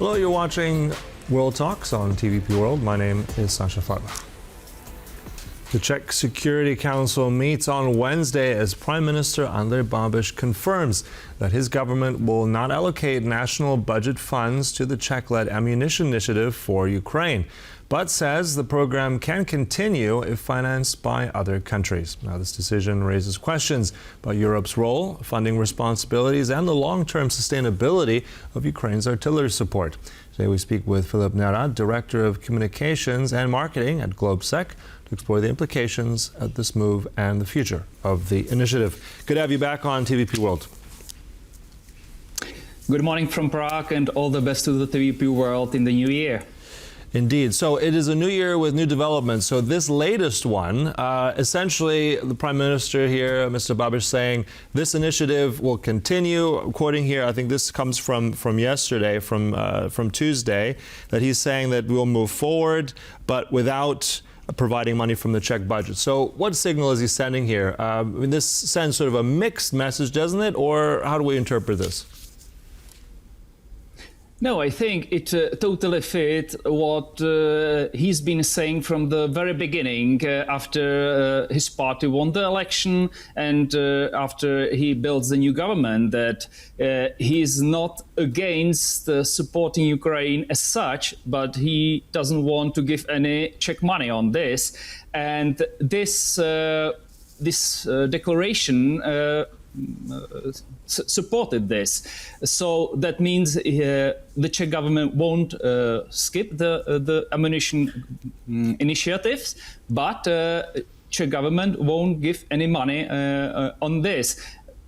Hello, you're watching World Talks on TVP World. My name is Sasha Farba. The Czech Security Council meets on Wednesday as Prime Minister Andrej Babiš confirms that his government will not allocate national budget funds to the Czech-led ammunition initiative for Ukraine, but says the program can continue if financed by other countries. Now, this decision raises questions about Europe's role, funding responsibilities, and the long-term sustainability of Ukraine's artillery support. Today we speak with Filip Nerad, Director of Communications and Marketing at GLOBSEC, to explore the implications of this move and the future of the initiative. Good to have you back on TVP World. Good morning from Prague, and all the best to the TVP World in the new year. Indeed. So it is a new year with new developments. So this latest one, essentially the Prime Minister here, Mr. Babiš, saying this initiative will continue. Quoting here, I think this comes from yesterday, from Tuesday, that he's saying that we'll move forward, but without providing money from the Czech budget. So what signal is he sending here? I mean, this sends sort of a mixed message, doesn't it? Or how do we interpret this? No, I think it totally fit what he's been saying from the very beginning after his party won the election and after he builds the new government, that he's not against supporting Ukraine as such, but he doesn't want to give any Czech money on this. And this declaration supported this. So that means the Czech government won't skip the ammunition initiatives, but Czech government won't give any money on this.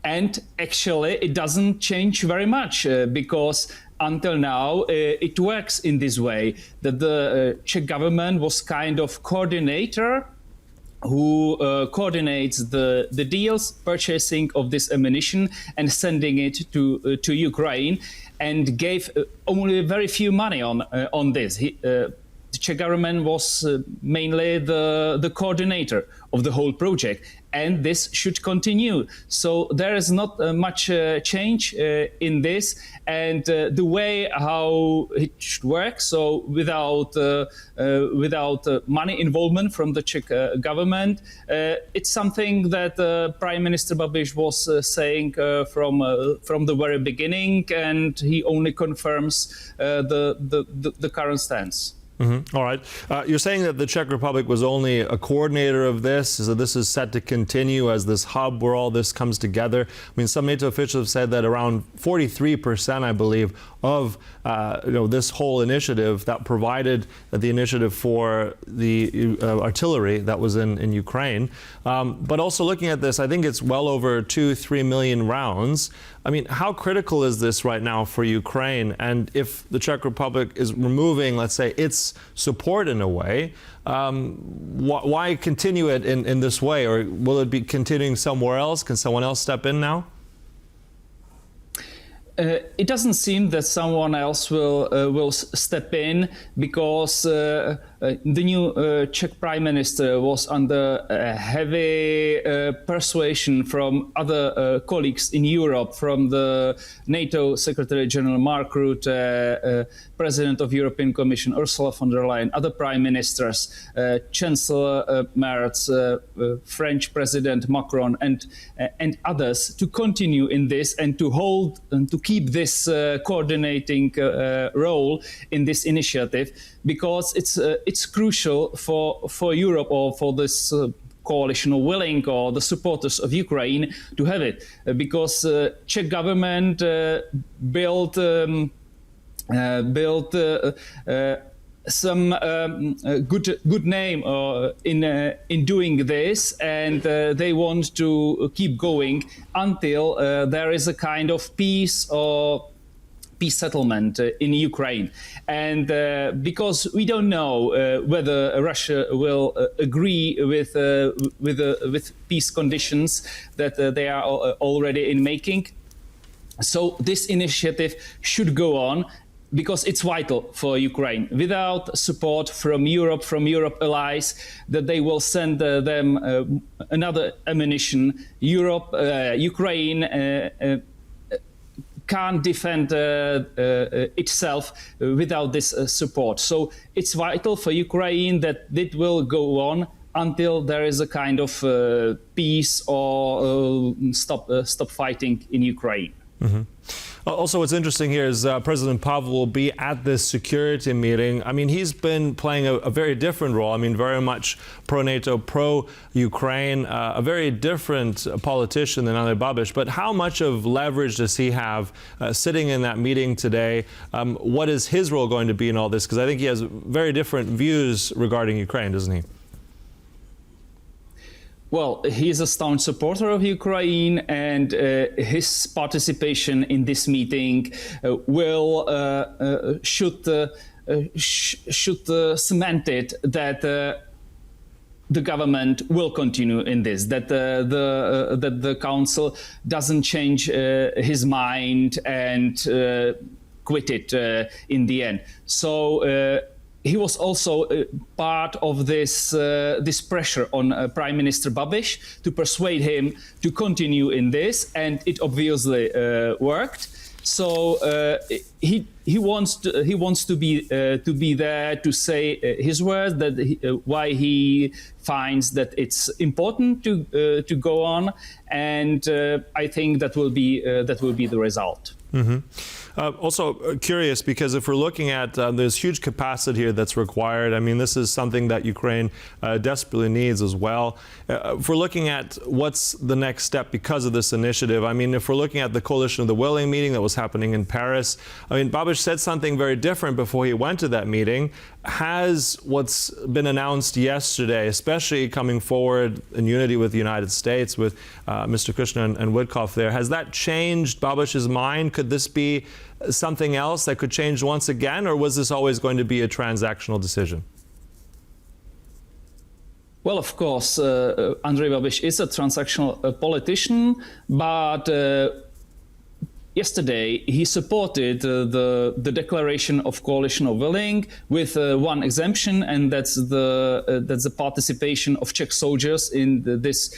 And actually it doesn't change very much because until now it works in this way, that the Czech government was kind of coordinator who coordinates the deals, purchasing of this ammunition and sending it to Ukraine, and gave only very few money on this. The Czech government was mainly the coordinator of the whole project, and this should continue. So there is not much change in this, and the way how it should work. So without money involvement from the Czech government, it's something that Prime Minister Babiš was saying from the very beginning, and he only confirms the current stance. Mm-hmm. All right. You're saying that the Czech Republic was only a coordinator of this, so this is set to continue as this hub where all this comes together. I mean, some NATO officials have said that around 43%, I believe, of this whole initiative that provided the initiative for the artillery that was in Ukraine. But also looking at this, I think it's well over 2-3 million rounds. I mean, how critical is this right now for Ukraine? And if the Czech Republic is removing, let's say, its support in a way, why continue it in this way? Or will it be continuing somewhere else? Can someone else step in now? It doesn't seem that someone else will step in, because the new Czech Prime Minister was under heavy persuasion from other colleagues in Europe, from the NATO Secretary General Mark Rutte, President of European Commission Ursula von der Leyen, other prime ministers, Chancellor Merz, French President Macron, and others, to continue in this and to hold and to keep this coordinating role in this initiative, because it's crucial for Europe, or for this coalition or willing, or the supporters of Ukraine, to have it, because Czech government built some good name in doing this, and they want to keep going until there is a kind of peace or peace settlement in Ukraine. And because we don't know whether Russia will agree with peace conditions that they are already in making. So this initiative should go on, because it's vital for Ukraine. Without support from Europe allies, that they will send them another ammunition, Ukraine can't defend itself without this support. So it's vital for Ukraine that it will go on until there is a kind of peace or stop fighting in Ukraine. Mm-hmm. Also, what's interesting here is President Pavel will be at this security meeting. I mean, he's been playing a very different role. I mean, very much pro-NATO, pro-Ukraine, a very different politician than Andrej Babiš. But how much of leverage does he have sitting in that meeting today? What is his role going to be in all this? Because I think he has very different views regarding Ukraine, doesn't he? Well, he is a staunch supporter of Ukraine, and his participation in this meeting should cement it that the government will continue in this, that the council doesn't change his mind and quit it in the end. So. He was also part of this pressure on Prime Minister Babiš to persuade him to continue in this, and it obviously worked. So he wants to be there to say his words, that why he finds that it's important to go on, and I think that will be the result. Mm-hmm. Also curious, because if we're looking at there's huge capacity here that's required. I mean, this is something that Ukraine desperately needs as well. If we're looking at what's the next step because of this initiative, I mean, if we're looking at the Coalition of the Willing meeting that was happening in Paris, I mean, Babiš said something very different before he went to that meeting. Has what's been announced yesterday, especially coming forward in unity with the United States, with Mr. Kushner and Witkoff there, has that changed Babiš's mind? Could this be something else that could change once again, or was this always going to be a transactional decision? Well, of course, Andrej Babiš is a transactional politician, but yesterday he supported the declaration of Coalition of Willing with one exemption, and that's the participation of Czech soldiers in this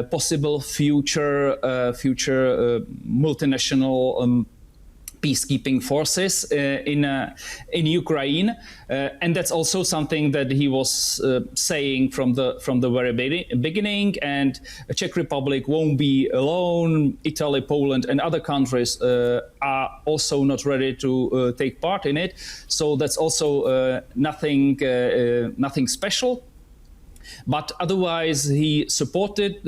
possible future multinational peacekeeping forces in Ukraine, and that's also something that he was saying from the very beginning. And the Czech Republic won't be alone. Italy, Poland, and other countries are also not ready to take part in it. So that's also nothing special. But otherwise, he supported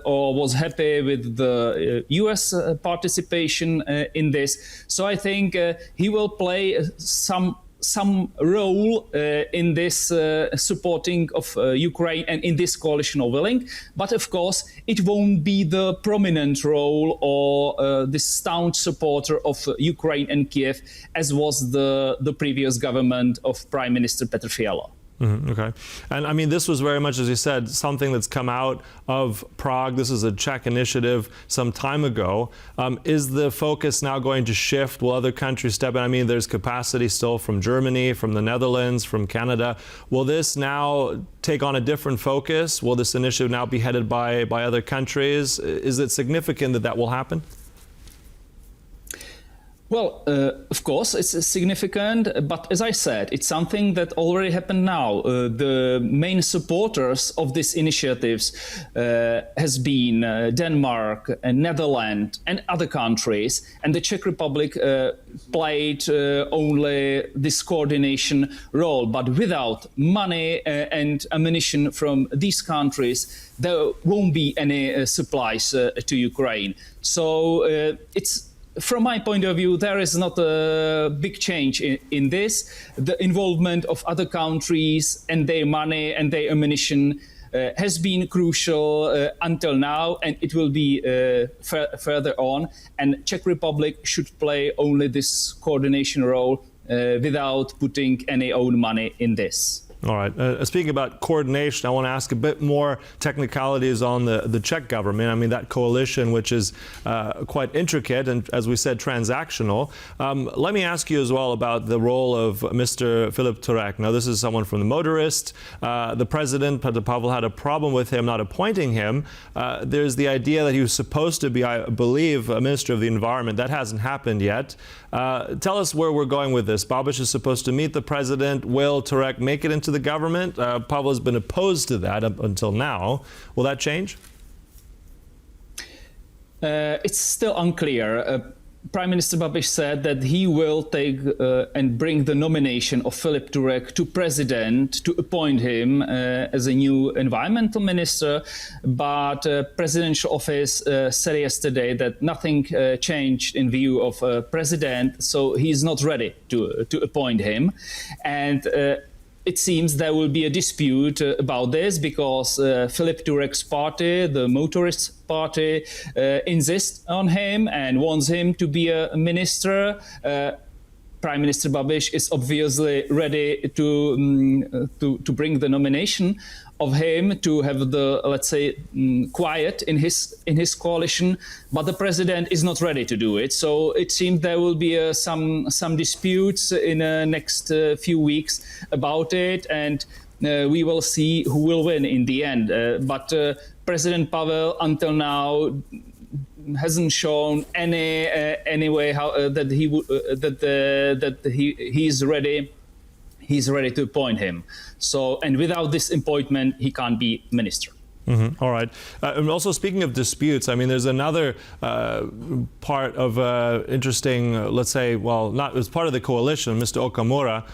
or was happy with the US participation in this. So I think he will play some role in this supporting of Ukraine and in this Coalition of Willing. But of course, it won't be the prominent role or the staunch supporter of Ukraine and Kiev, as was the previous government of Prime Minister Petr Fiala. Mm-hmm, okay. And I mean, this was very much, as you said, something that's come out of Prague. This is a Czech initiative some time ago. Is the focus now going to shift? Will other countries step in? I mean, there's capacity still from Germany, from the Netherlands, from Canada. Will this now take on a different focus? Will this initiative now be headed by other countries? Is it significant that that will happen? Well, of course, it's significant, but as I said, it's something that already happened now. The main supporters of these initiatives has been Denmark, and Netherlands, and other countries, and the Czech Republic played only this coordination role. But without money and ammunition from these countries, there won't be any supplies to Ukraine. So from my point of view, there is not a big change in this. The involvement of other countries and their money and their ammunition has been crucial until now, and it will be further on. And Czech Republic should play only this coordination role without putting any own money in this. All right. Speaking about coordination, I want to ask a bit more technicalities on the Czech government. I mean, that coalition, which is quite intricate and, as we said, transactional. Let me ask you as well about the role of Mr. Filip Nerad. Now, this is someone from the motorist. The president, Pavel, had a problem with him not appointing him. There's the idea that he was supposed to be, I believe, a minister of the environment. That hasn't happened yet. Tell us where we're going with this. Babiš is supposed to meet the president. Will Nerad make it into the government? Pavel has been opposed to that up until now. Will that change? It's still unclear. Prime Minister Babiš said that he will take and bring the nomination of Filip Nerad to president to appoint him as a new environmental minister. But presidential office said yesterday that nothing changed in view of president, so he's not ready to appoint him. And it seems there will be a dispute about this because Filip Nerad's party, the motorist party, insists on him and wants him to be a minister. Prime Minister Babiš is obviously ready to bring the nomination of him to have the, let's say, quiet in his coalition, but the president is not ready to do it. So it seems there will be some disputes in the next few weeks about it, and we will see who will win in the end. But President Pavel, until now, hasn't shown any way how that he's ready. He's ready to appoint him. So, and without this appointment, he can't be minister. Mm-hmm. All right. And also, speaking of disputes, I mean, there's another part of interesting, let's say, well, not as part of the coalition, Mr. Okamura,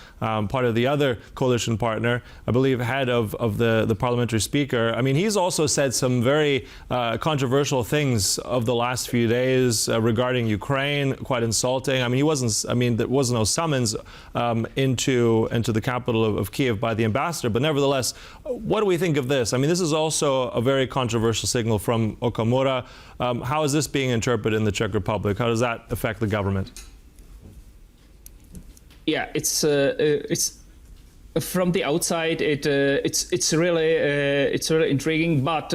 part of the other coalition partner, I believe, head of the parliamentary speaker. I mean, he's also said some very controversial things of the last few days regarding Ukraine, quite insulting. I mean, there was no summons into the capital of Kiev by the ambassador, but nevertheless, what do we think of this? I mean, this is also a very controversial signal from Okamura. How is this being interpreted in the Czech Republic? How does that affect the government? Yeah, it's from the outside. It's really intriguing, but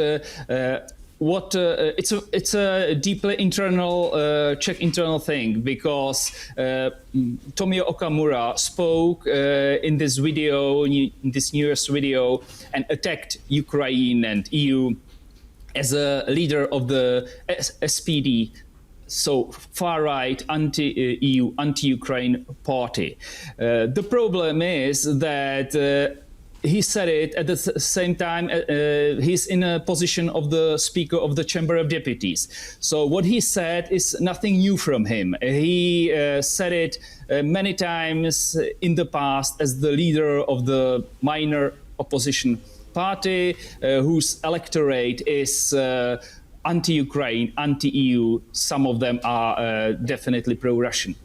it's a deeply internal Czech internal thing, because Tomio Okamura spoke in this video, in this newest video, and attacked Ukraine and EU as a leader of the SPD, so far-right, anti-EU, anti-Ukraine party. The problem is that he said it at the same time. He's in a position of the Speaker of the Chamber of Deputies. So what he said is nothing new from him. He said it many times in the past as the leader of the minor opposition party, whose electorate is anti-Ukraine, anti-EU. Some of them are definitely pro-Russian.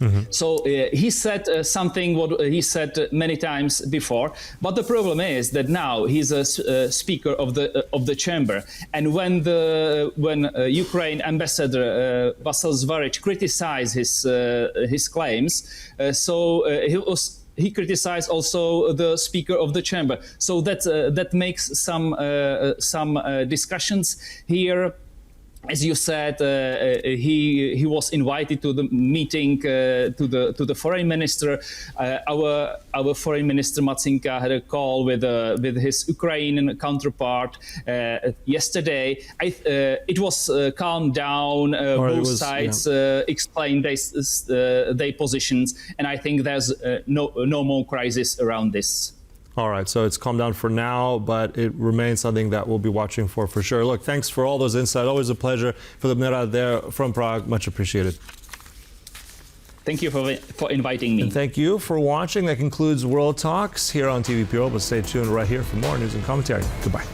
Mm-hmm. So he said something what he said many times before, but the problem is that now he's a speaker of the chamber, and when Ukraine ambassador Vasil Zvaric criticized his claims, he criticized also the speaker of the chamber. So that makes some discussions here. As you said, he was invited to the meeting to the foreign minister. Our foreign minister Matsinka had a call with his Ukrainian counterpart yesterday. It was calmed down. Both sides explained their positions, and I think there's no more crisis around this. All right, so it's calmed down for now, but it remains something that we'll be watching for sure. Look, thanks for all those insights. Always a pleasure. Filip Nerad there from Prague. Much appreciated. Thank you for inviting me. And thank you for watching. That concludes World Talks here on TVP World, but stay tuned right here for more news and commentary. Goodbye.